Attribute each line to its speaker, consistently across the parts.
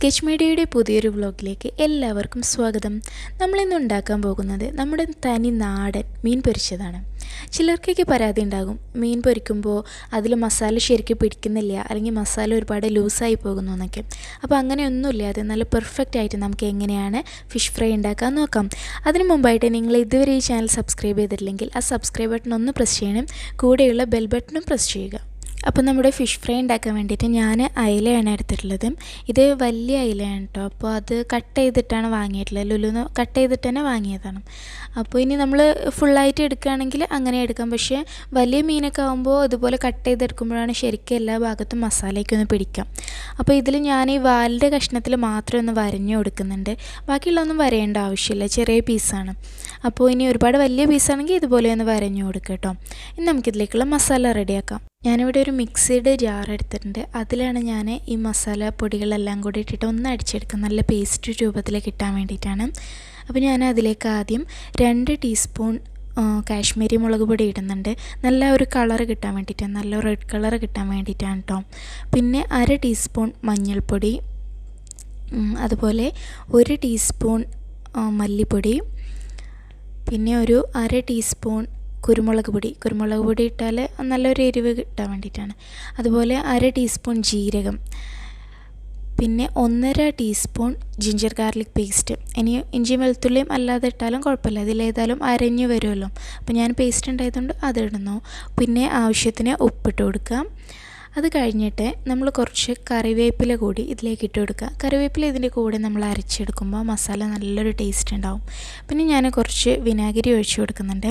Speaker 1: Sketch മീഡിയയുടെ പുതിയൊരു വ്ലോഗിലേക്ക് എല്ലാവർക്കും സ്വാഗതം. നമ്മളിന്ന് ഉണ്ടാക്കാൻ പോകുന്നത് നമ്മുടെ തനി നാടൻ മീൻ പൊരിച്ചതാണ്. ചിലർക്കൊക്കെ പരാതി ഉണ്ടാകും, മീൻ പൊരിക്കുമ്പോൾ അതിൽ മസാല ശരിക്കും പിടിക്കുന്നില്ല, അല്ലെങ്കിൽ മസാല ഒരുപാട് ലൂസായി പോകുന്നു എന്നൊക്കെ. അപ്പോൾ അങ്ങനെയൊന്നുമില്ലാതെ നല്ല പെർഫെക്റ്റ് ആയിട്ട് നമുക്ക് എങ്ങനെയാണ് ഫിഷ് ഫ്രൈ ഉണ്ടാക്കാൻ നോക്കാം. അതിന് മുമ്പായിട്ട് നിങ്ങൾ ഇതുവരെ ഈ ചാനൽ സബ്സ്ക്രൈബ് ചെയ്തിട്ടില്ലെങ്കിൽ ആ സബ്സ്ക്രൈബ് ബട്ടൺ ഒന്ന് പ്രസ് ചെയ്യണം, കൂടെയുള്ള ബെൽ ബട്ടണും പ്രസ് ചെയ്യുക. അപ്പോൾ നമ്മുടെ ഫിഷ് ഫ്രൈ ഉണ്ടാക്കാൻ വേണ്ടിയിട്ട് ഞാൻ അയിലയാണ് എടുത്തിട്ടുള്ളത്. ഇത് വലിയ അയിലയാണ് കേട്ടോ. അപ്പോൾ അത് കട്ട് ചെയ്തിട്ടാണ് വാങ്ങിയിട്ടുള്ളത്. ലുലുന്ന് കട്ട് ചെയ്തിട്ട് തന്നെ വാങ്ങിയതാണ്. അപ്പോൾ ഇനി നമ്മൾ ഫുള്ളായിട്ട് എടുക്കുകയാണെങ്കിൽ അങ്ങനെ എടുക്കാം. പക്ഷേ വലിയ മീനൊക്കെ ആകുമ്പോൾ ഇതുപോലെ കട്ട് ചെയ്തെടുക്കുമ്പോഴാണ് ശരിക്കും എല്ലാ ഭാഗത്തും മസാലയൊക്കെ ഒന്ന് പിടിക്കാം. അപ്പോൾ ഇതിൽ ഞാൻ ഈ വാലിൻ്റെ കഷ്ണത്തിൽ മാത്രം ഒന്ന് വരഞ്ഞു കൊടുക്കുന്നുണ്ട്. ബാക്കിയുള്ളതൊന്നും വരേണ്ട ആവശ്യമില്ല, ചെറിയ പീസാണ്. അപ്പോൾ ഇനി ഒരുപാട് വലിയ പീസാണെങ്കിൽ ഇതുപോലെ ഒന്ന് വരഞ്ഞു കൊടുക്കുക കേട്ടോ. ഇനി നമുക്കിതിലേക്കുള്ള മസാല റെഡിയാക്കാം. ഞാനിവിടെ ഒരു മിക്സിയുടെ ജാർ എടുത്തിട്ടുണ്ട്. അതിലാണ് ഞാൻ ഈ മസാല പൊടികളെല്ലാം കൂടി ഇട്ടിട്ട് ഒന്ന് അടിച്ചെടുക്കാം, നല്ല പേസ്റ്റ് രൂപത്തിൽ കിട്ടാൻ വേണ്ടിയിട്ടാണ്. അപ്പോൾ ഞാൻ അതിലേക്ക് ആദ്യം 2 ടീസ്പൂൺ കാശ്മീരി മുളക് പൊടി ഇടുന്നുണ്ട്. നല്ല ഒരു കളറ് കിട്ടാൻ വേണ്ടിയിട്ടാണ്, നല്ല റെഡ് കളറ് കിട്ടാൻ വേണ്ടിയിട്ടാണ് കേട്ടോ. പിന്നെ 1/2 ടീസ്പൂൺ മഞ്ഞൾപ്പൊടി, അതുപോലെ 1 ടീസ്പൂൺ മല്ലിപ്പൊടി, പിന്നെ ഒരു 1/2 ടീസ്പൂൺ കുരുമുളക് പൊടി ഇട്ടാൽ നല്ലൊരു എരിവ് കിട്ടാൻ വേണ്ടിയിട്ടാണ്. അതുപോലെ 1/2 ടീസ്പൂൺ ജീരകം, പിന്നെ 1/2 ടീസ്പൂൺ ജിഞ്ചർ ഗാർലിക് പേസ്റ്റ്. ഇനി ഇഞ്ചിയും വെളുത്തുള്ളിയും അല്ലാതെ ഇട്ടാലും കുഴപ്പമില്ല, ഇതിലേതായാലും അരഞ്ഞു വരുമല്ലോ. അപ്പോൾ ഞാൻ പേസ്റ്റ് ഉണ്ടായതുകൊണ്ട് അതിടുന്നു. പിന്നെ ആവശ്യത്തിന് ഉപ്പിട്ട് കൊടുക്കാം. അത് കഴിഞ്ഞിട്ട് നമ്മൾ കുറച്ച് കറിവേപ്പില കൂടി ഇതിലേക്ക് ഇട്ട് കൊടുക്കുക. കറിവേപ്പില ഇതിൻ്റെ കൂടെ നമ്മൾ അരച്ചെടുക്കുമ്പോൾ മസാല നല്ലൊരു ടേസ്റ്റ് ഉണ്ടാവും. പിന്നെ ഞാൻ കുറച്ച് വിനാഗിരി ഒഴിച്ച് കൊടുക്കുന്നുണ്ട്.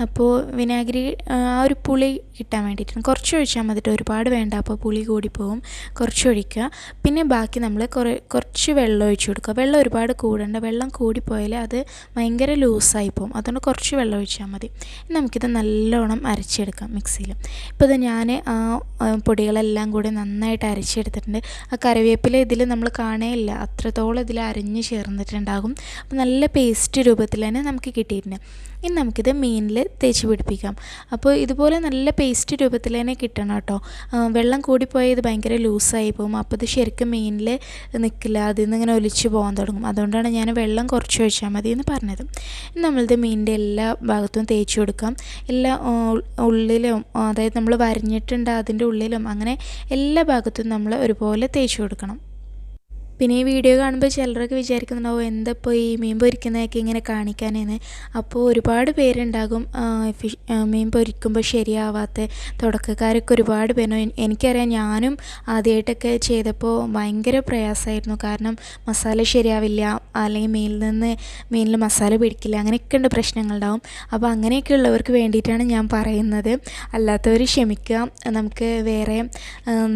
Speaker 1: അപ്പോൾ വിനാഗിരി ആ ഒരു പുളി കിട്ടാൻ വേണ്ടിയിട്ടാണ്. കുറച്ച് ഒഴിച്ചാൽ മതിട്ട്, ഒരുപാട് വേണ്ട, അപ്പോൾ പുളി കൂടിപ്പോവും. കുറച്ച് ഒഴിക്കുക. പിന്നെ ബാക്കി നമ്മൾ കുറച്ച് വെള്ളം ഒഴിച്ച് കൊടുക്കുക. വെള്ളം ഒരുപാട് കൂടണ്ട, വെള്ളം കൂടിപ്പോയാൽ അത് ഭയങ്കര ലൂസായി പോകും. അതുകൊണ്ട് കുറച്ച് വെള്ളം ഒഴിച്ചാൽ മതി. നമുക്കിത് നല്ലോണം അരച്ചെടുക്കാം മിക്സിയിൽ. ഇപ്പോൾ ഇത് ഞാൻ പൊടികളെല്ലാം കൂടി നന്നായിട്ട് അരച്ചെടുത്തിട്ടുണ്ട്. ആ കറിവേപ്പില ഇതിൽ നമ്മൾ കാണേയില്ല, അത്രത്തോളം ഇതിൽ അരഞ്ഞ് ചേർന്നിട്ടുണ്ടാകും. അപ്പോൾ നല്ല പേസ്റ്റ് രൂപത്തിൽ തന്നെ നമുക്ക് കിട്ടിയിട്ടുണ്ട്. ഇനി നമുക്കിത് മീനിൽ തേച്ച് പിടിപ്പിക്കാം. അപ്പോൾ ഇതുപോലെ നല്ല പേസ്റ്റ് രൂപത്തിൽ തന്നെ കിട്ടണം കേട്ടോ. വെള്ളം കൂടിപ്പോയാൽ ഇത് ഭയങ്കര ലൂസായി പോകും. അപ്പോൾ ഇത് ശരിക്കും മീനിൽ നിൽക്കില്ല, അതിൽ നിന്ന് ഇങ്ങനെ ഒലിച്ച് പോകാൻ തുടങ്ങും. അതുകൊണ്ടാണ് ഞാൻ വെള്ളം കുറച്ച് ഒഴിച്ചാൽ മതി എന്ന് പറഞ്ഞത്. നമ്മളിത് മീനിൻ്റെ എല്ലാ ഭാഗത്തും തേച്ച് കൊടുക്കാം. എല്ലാ ഉള്ളിലും, അതായത് നമ്മൾ വരഞ്ഞിട്ടുണ്ട് അതിൻ്റെ ഉള്ളിലും, അങ്ങനെ എല്ലാ ഭാഗത്തും നമ്മൾ ഒരുപോലെ തേച്ച് കൊടുക്കണം. പിന്നെ ഈ വീഡിയോ കാണുമ്പോൾ ചിലരൊക്കെ വിചാരിക്കുന്നുണ്ടാവും, എന്തപ്പോൾ ഈ മീൻ പൊരിക്കുന്നതൊക്കെ ഇങ്ങനെ കാണിക്കാനെന്ന്. അപ്പോൾ ഒരുപാട് പേരുണ്ടാകും മീൻ പൊരിക്കുമ്പോൾ ശരിയാവാത്ത തുടക്കക്കാരൊക്കെ ഒരുപാട് പേര്. എനിക്കറിയാം, ഞാനും ആദ്യമായിട്ടൊക്കെ ചെയ്തപ്പോൾ ഭയങ്കര പ്രയാസമായിരുന്നു. കാരണം മസാല ശരിയാവില്ല, അല്ലെങ്കിൽ മീനിൽ മസാല പിടിക്കില്ല, അങ്ങനെയൊക്കെ ഉണ്ട്, പ്രശ്നങ്ങളുണ്ടാവും. അപ്പോൾ അങ്ങനെയൊക്കെ ഉള്ളവർക്ക് വേണ്ടിയിട്ടാണ് ഞാൻ പറയുന്നത്. അല്ലാത്തവർ ക്ഷമിക്കുക. നമുക്ക് വേറെ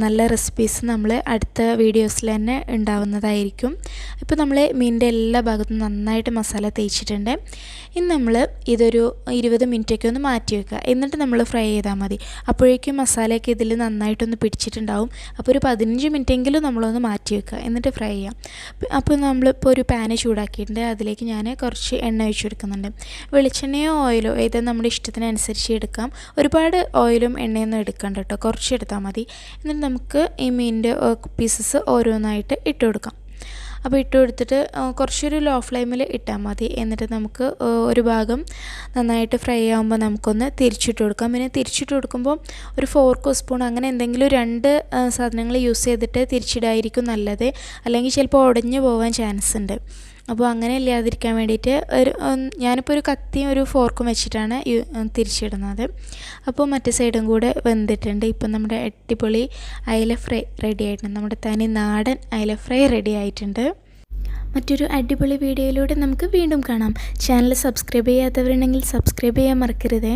Speaker 1: നല്ല റെസിപ്പീസ് നമ്മൾ അടുത്ത വീഡിയോസിൽ തന്നെ ഉണ്ടാവും ായിരിക്കും. ഇപ്പോൾ നമ്മൾ മീനിൻ്റെ എല്ലാ ഭാഗത്തും നന്നായിട്ട് മസാല തേച്ചിട്ടുണ്ട്. ഇനി നമ്മൾ ഇതൊരു 20 മിനിറ്റൊക്കെ ഒന്ന് മാറ്റി വെക്കുക. എന്നിട്ട് നമ്മൾ ഫ്രൈ ചെയ്താൽ മതി. അപ്പോഴേക്കും മസാലയൊക്കെ ഇതിൽ നന്നായിട്ടൊന്ന് പിടിച്ചിട്ടുണ്ടാവും. അപ്പോൾ ഒരു 15 മിനിറ്റെങ്കിലും നമ്മളൊന്ന് മാറ്റി വെക്കുക, എന്നിട്ട് ഫ്രൈ ചെയ്യാം. അപ്പോൾ നമ്മളിപ്പോൾ ഒരു പാന് ചൂടാക്കിയിട്ടുണ്ട്. അതിലേക്ക് ഞാൻ കുറച്ച് എണ്ണ ഒഴിച്ച് കൊടുക്കുന്നുണ്ട്. വെളിച്ചെണ്ണയോ ഓയിലോ ഏതാ നമ്മുടെ ഇഷ്ടത്തിനനുസരിച്ച് എടുക്കാം. ഒരുപാട് ഓയിലും എണ്ണയൊന്നും എടുക്കണ്ട കേട്ടോ, കുറച്ച് എടുത്താൽ മതി. എന്നിട്ട് നമുക്ക് ഈ മീനിൻ്റെ പീസസ് ഓരോന്നായിട്ട് ഇട്ട് കൊടുക്കാം. അപ്പോൾ ഇട്ട് കൊടുത്തിട്ട് കുറച്ചൊരു ലോ ഫ്ലെയിമിൽ ഇട്ടാൽ മതി. എന്നിട്ട് നമുക്ക് ഒരു ഭാഗം നന്നായിട്ട് ഫ്രൈ ആകുമ്പോൾ നമുക്കൊന്ന് തിരിച്ചിട്ട് കൊടുക്കാം. പിന്നെ തിരിച്ചിട്ട് കൊടുക്കുമ്പോൾ ഒരു ഫോർക്കോ സ്പൂൺ അങ്ങനെ എന്തെങ്കിലും 2 സാധനങ്ങൾ യൂസ് ചെയ്തിട്ട് തിരിച്ചിടായിരിക്കും നല്ലത്, അല്ലെങ്കിൽ ചിലപ്പോൾ ഉടഞ്ഞു പോകാൻ ചാൻസ് ഉണ്ട്. അപ്പോൾ അങ്ങനെ ഇല്ലാതിരിക്കാൻ വേണ്ടിയിട്ട് ഞാനിപ്പോൾ ഒരു കത്തിയും ഒരു ഫോർക്കും വെച്ചിട്ടാണ് തിരിച്ചിടുന്നത്. അപ്പോൾ മറ്റേ സൈഡും കൂടെ വെന്തിട്ടുണ്ട്. ഇപ്പം നമ്മുടെ അടിപൊളി അയില ഫ്രൈ റെഡി ആയിട്ടുണ്ട്. നമ്മുടെ തനി നാടൻ അയില ഫ്രൈ റെഡി ആയിട്ടുണ്ട്. മറ്റൊരു അടിപൊളി വീഡിയോയിലൂടെ നമുക്ക് വീണ്ടും കാണാം. ചാനൽ സബ്സ്ക്രൈബ് ചെയ്യാത്തവരുണ്ടെങ്കിൽ സബ്സ്ക്രൈബ് ചെയ്യാൻ മറക്കരുതേ.